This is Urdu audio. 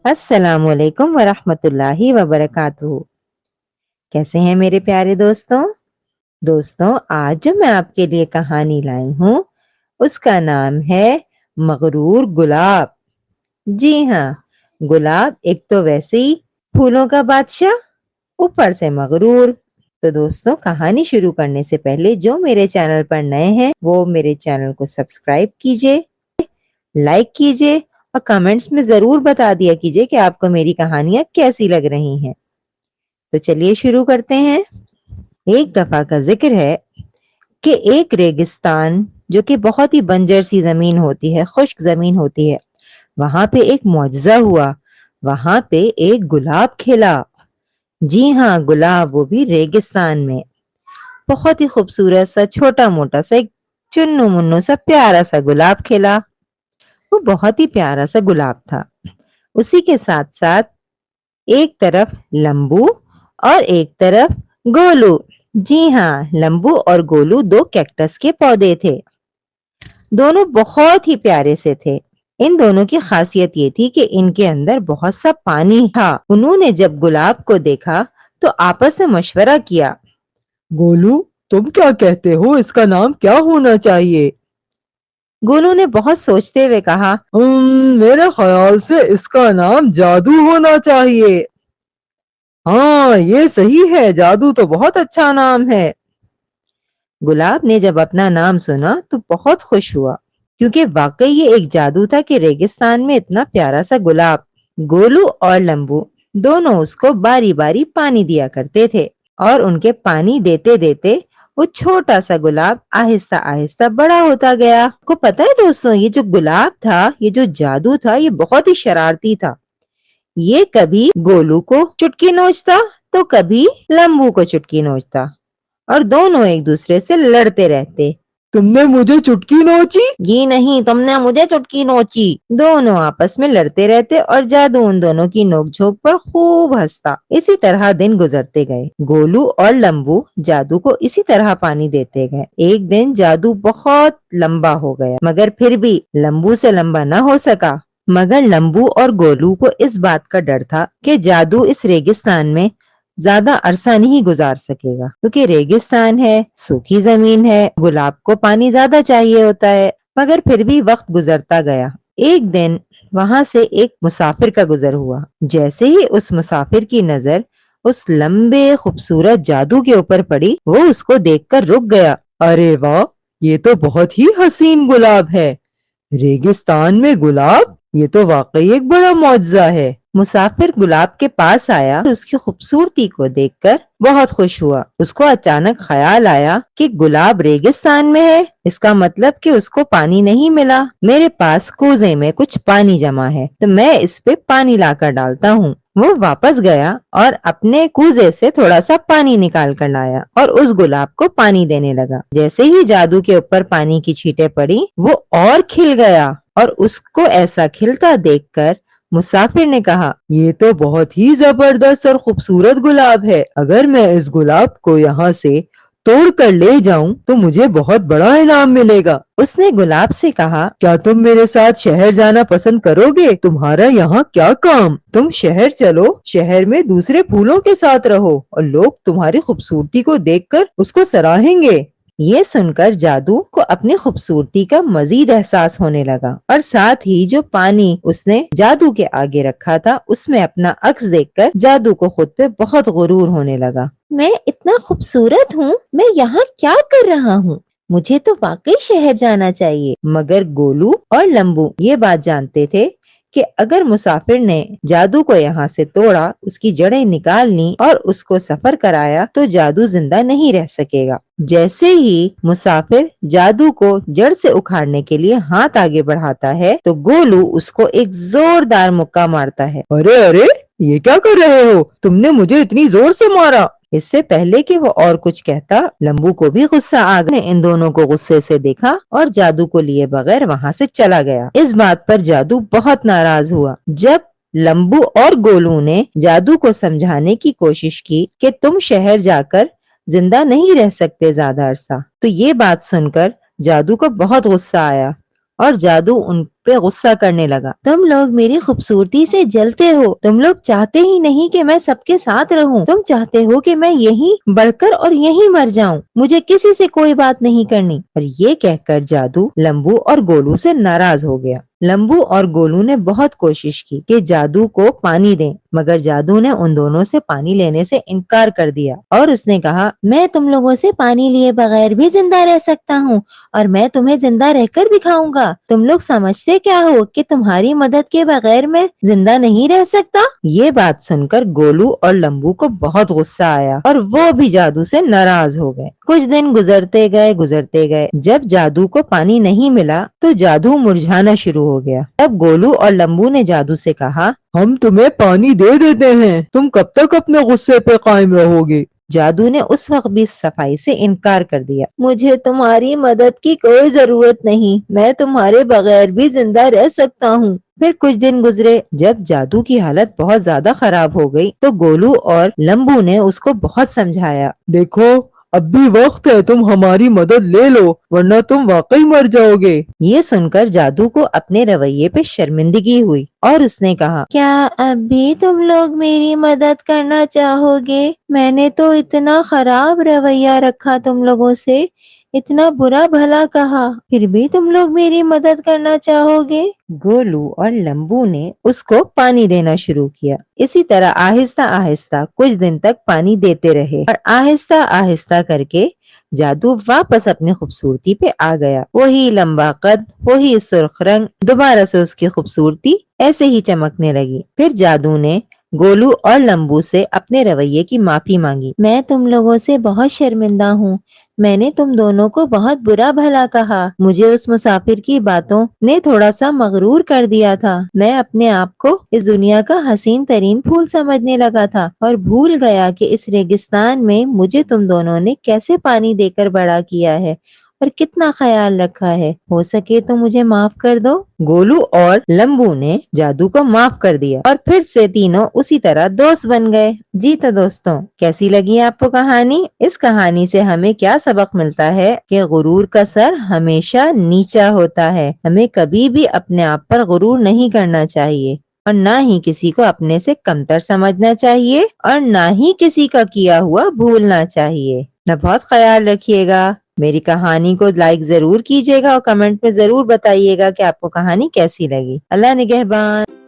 السلام علیکم ورحمۃ اللہ وبرکاتہ۔ کیسے ہیں میرے پیارے دوستوں آج جو میں آپ کے لیے کہانی لائی ہوں اس کا نام ہے مغرور گلاب۔ جی ہاں، گلاب ایک تو ویسے ہی پھولوں کا بادشاہ، اوپر سے مغرور۔ تو دوستوں، کہانی شروع کرنے سے پہلے جو میرے چینل پر نئے ہیں وہ میرے چینل کو سبسکرائب کیجئے، لائک کیجئے اور کمنٹس میں ضرور بتا دیا کیجئے کہ آپ کو میری کہانیاں کیسی لگ رہی ہیں۔ تو چلیے شروع کرتے ہیں۔ ایک دفعہ کا ذکر ہے کہ ایک ریگستان جو کہ بہت ہی بنجر سی زمین ہوتی ہے، خشک زمین ہوتی ہے، وہاں پہ ایک معجزہ ہوا۔ وہاں پہ ایک گلاب کھلا۔ جی ہاں، گلاب، وہ بھی ریگستان میں۔ بہت ہی خوبصورت سا، چھوٹا موٹا سا، ایک چنو منو سا پیارا سا گلاب کھلا۔ وہ بہت ہی پیارا سا گلاب تھا۔ اسی کے ساتھ ساتھ ایک طرف لمبو اور ایک طرف گولو۔ جی ہاں، لمبو اور گولو دو کیکٹس کے پودے تھے۔ دونوں بہت ہی پیارے سے تھے۔ ان دونوں کی خاصیت یہ تھی کہ ان کے اندر بہت سا پانی تھا۔ انہوں نے جب گلاب کو دیکھا تو آپس میں مشورہ کیا، گولو، تم کیا کہتے ہو، اس کا نام کیا ہونا چاہیے؟ گولو نے بہت سوچتے ہوئے کہا، میرے خیال سے اس کا نام جادو ہونا چاہیے۔ ہاں، یہ صحیح ہے، جادو تو بہت اچھا نام ہے۔ گلاب نے جب اپنا نام سنا تو بہت خوش ہوا، کیونکہ واقعی یہ ایک جادو تھا کہ ریگستان میں اتنا پیارا سا گلاب۔ گولو اور لمبو دونوں اس کو باری باری پانی دیا کرتے تھے، اور ان کے پانی دیتے دیتے وہ چھوٹا سا گلاب آہستہ آہستہ بڑا ہوتا گیا۔ آپ کو پتہ ہے دوستوں، یہ جو گلاب تھا، یہ جو جادو تھا، یہ بہت ہی شرارتی تھا۔ یہ کبھی گولو کو چٹکی نوچتا تو کبھی لمبو کو چٹکی نوچتا، اور دونوں ایک دوسرے سے لڑتے رہتے۔ تم نے مجھے چٹکی نوچی؟ جی نہیں، تم نے مجھے چٹکی نوچی۔ دونوں آپس میں لڑتے رہتے اور جادو ان دونوں کی نوک جھوک پر خوب ہنستا۔ اسی طرح دن گزرتے گئے۔ گولو اور لمبو جادو کو اسی طرح پانی دیتے گئے۔ ایک دن جادو بہت لمبا ہو گیا، مگر پھر بھی لمبو سے لمبا نہ ہو سکا۔ مگر لمبو اور گولو کو اس بات کا ڈر تھا کہ جادو اس ریگستان میں زیادہ عرصہ نہیں گزار سکے گا، کیونکہ ریگستان ہے، سوکھی زمین ہے، گلاب کو پانی زیادہ چاہیے ہوتا ہے۔ مگر پھر بھی وقت گزرتا گیا۔ ایک دن وہاں سے ایک مسافر کا گزر ہوا۔ جیسے ہی اس مسافر کی نظر اس لمبے خوبصورت جادو کے اوپر پڑی، وہ اس کو دیکھ کر رک گیا۔ ارے واہ، یہ تو بہت ہی حسین گلاب ہے۔ ریگستان میں گلاب، یہ تو واقعی ایک بڑا معجزہ ہے۔ مسافر گلاب کے پاس آیا اور اس کی خوبصورتی کو دیکھ کر بہت خوش ہوا۔ اس کو اچانک خیال آیا کہ گلاب ریگستان میں ہے، اس کا مطلب کہ اس کو پانی نہیں ملا۔ میرے پاس کوزے میں کچھ پانی جمع ہے، تو میں اس پہ پانی لا کر ڈالتا ہوں۔ وہ واپس گیا اور اپنے کوزے سے تھوڑا سا پانی نکال کر لایا اور اس گلاب کو پانی دینے لگا۔ جیسے ہی جادو کے اوپر پانی کی چھینٹیں پڑی، وہ اور کھل گیا، اور اس کو ایسا کھلتا دیکھ کر مسافر نے کہا، یہ تو بہت ہی زبردست اور خوبصورت گلاب ہے۔ اگر میں اس گلاب کو یہاں سے توڑ کر لے جاؤں تو مجھے بہت بڑا انعام ملے گا۔ اس نے گلاب سے کہا، کیا تم میرے ساتھ شہر جانا پسند کرو گے؟ تمہارا یہاں کیا کام؟ تم شہر چلو، شہر میں دوسرے پھولوں کے ساتھ رہو اور لوگ تمہاری خوبصورتی کو دیکھ کر اس کو سراہیں گے۔ یہ سن کر جادو کو اپنی خوبصورتی کا مزید احساس ہونے لگا، اور ساتھ ہی جو پانی اس نے جادو کے آگے رکھا تھا اس میں اپنا عکس دیکھ کر جادو کو خود پہ بہت غرور ہونے لگا۔ میں اتنا خوبصورت ہوں، میں یہاں کیا کر رہا ہوں؟ مجھے تو واقعی شہر جانا چاہیے۔ مگر گولو اور لمبو یہ بات جانتے تھے کہ اگر مسافر نے جادو کو یہاں سے توڑا، اس کی جڑیں نکال لی اور اس کو سفر کرایا تو جادو زندہ نہیں رہ سکے گا۔ جیسے ہی مسافر جادو کو جڑ سے اکھاڑنے کے لیے ہاتھ آگے بڑھاتا ہے تو گولو اس کو ایک زوردار مکہ مارتا ہے۔ ارے ارے، یہ کیا کر رہے ہو؟ تم نے مجھے اتنی زور سے مارا۔ اس سے پہلے کہ وہ اور کچھ کہتا، لمبو کو بھی غصہ آ گیا۔ ان دونوں کو غصے سے دیکھا اور جادو کو لیے بغیر وہاں سے چلا گیا۔ اس بات پر جادو بہت ناراض ہوا۔ جب لمبو اور گولو نے جادو کو سمجھانے کی کوشش کی کہ تم شہر جا کر زندہ نہیں رہ سکتے زیادہ عرصہ، تو یہ بات سن کر جادو کو بہت غصہ آیا۔ اور جادو ان پہ غصہ کرنے لگا۔ تم لوگ میری خوبصورتی سے جلتے ہو، تم لوگ چاہتے ہی نہیں کہ میں سب کے ساتھ رہوں، تم چاہتے ہو کہ میں یہیں بڑھ کر اور یہیں مر جاؤں، مجھے کسی سے کوئی بات نہیں کرنی۔ اور یہ کہہ کر جادو لمبو اور گولو سے ناراض ہو گیا۔ لمبو اور گولو نے بہت کوشش کی کہ جادو کو پانی دیں، مگر جادو نے ان دونوں سے پانی لینے سے انکار کر دیا اور اس نے کہا، میں تم لوگوں سے پانی لیے بغیر بھی زندہ رہ سکتا ہوں اور میں تمہیں زندہ رہ کر دکھاؤں گا۔ تم لوگ سمجھتے کیا ہو کہ تمہاری مدد کے بغیر میں زندہ نہیں رہ سکتا؟ یہ بات سن کر گولو اور لمبو کو بہت غصہ آیا اور وہ بھی جادو سے ناراض ہو گئے۔ کچھ دن گزرتے گئے، جب جادو کو پانی نہیں ملا تو جادو مرجھانا شروع ہو گیا۔ تب گولو اور لمبو نے جادو سے کہا، ہم تمہیں پانی دے دیتے ہیں، تم کب تک اپنے غصے پہ قائم رہو گے؟ جادو نے اس وقت بھی صفائی سے انکار کر دیا۔ مجھے تمہاری مدد کی کوئی ضرورت نہیں، میں تمہارے بغیر بھی زندہ رہ سکتا ہوں۔ پھر کچھ دن گزرے، جب جادو کی حالت بہت زیادہ خراب ہو گئی تو گولو اور لمبو نے اس کو بہت سمجھایا۔ دیکھو اب بھی وقت ہے، تم ہماری مدد لے لو ورنہ تم واقعی مر جاؤ گے۔ یہ سن کر جادو کو اپنے رویے پہ شرمندگی ہوئی اور اس نے کہا، کیا اب بھی تم لوگ میری مدد کرنا چاہو گے؟ میں نے تو اتنا خراب رویہ رکھا تم لوگوں سے، اتنا برا بھلا کہا، پھر بھی تم لوگ میری مدد کرنا چاہو گے؟ گولو اور لمبو نے اس کو پانی دینا شروع کیا۔ اسی طرح آہستہ آہستہ کچھ دن تک پانی دیتے رہے اور آہستہ آہستہ کر کے جادو واپس اپنی خوبصورتی پہ آ گیا۔ وہی لمبا قد، وہی سرخ رنگ، دوبارہ سے اس کی خوبصورتی ایسے ہی چمکنے لگی۔ پھر جادو نے گولو اور لمبو سے اپنے رویے کی معافی مانگی۔ میں تم لوگوں سے بہت شرمندہ ہوں، میں نے تم دونوں کو بہت برا بھلا کہا، مجھے اس مسافر کی باتوں نے تھوڑا سا مغرور کر دیا تھا، میں اپنے آپ کو اس دنیا کا حسین ترین پھول سمجھنے لگا تھا اور بھول گیا کہ اس ریگستان میں مجھے تم دونوں نے کیسے پانی دے کر بڑا کیا ہے اور کتنا خیال رکھا ہے، ہو سکے تو مجھے معاف کر دو۔ گولو اور لمبو نے جادو کو معاف کر دیا اور پھر سے تینوں اسی طرح دوست بن گئے۔ جی تو دوستوں، کیسی لگی آپ کو کہانی؟ اس کہانی سے ہمیں کیا سبق ملتا ہے کہ غرور کا سر ہمیشہ نیچا ہوتا ہے، ہمیں کبھی بھی اپنے آپ پر غرور نہیں کرنا چاہیے اور نہ ہی کسی کو اپنے سے کمتر سمجھنا چاہیے اور نہ ہی کسی کا کیا ہوا بھولنا چاہیے۔ بہت خیال رکھیے گا۔ میری کہانی کو لائک ضرور کیجیے گا اور کمنٹ میں ضرور بتائیے گا کہ آپ کو کہانی کیسی لگی۔ اللہ نگہبان۔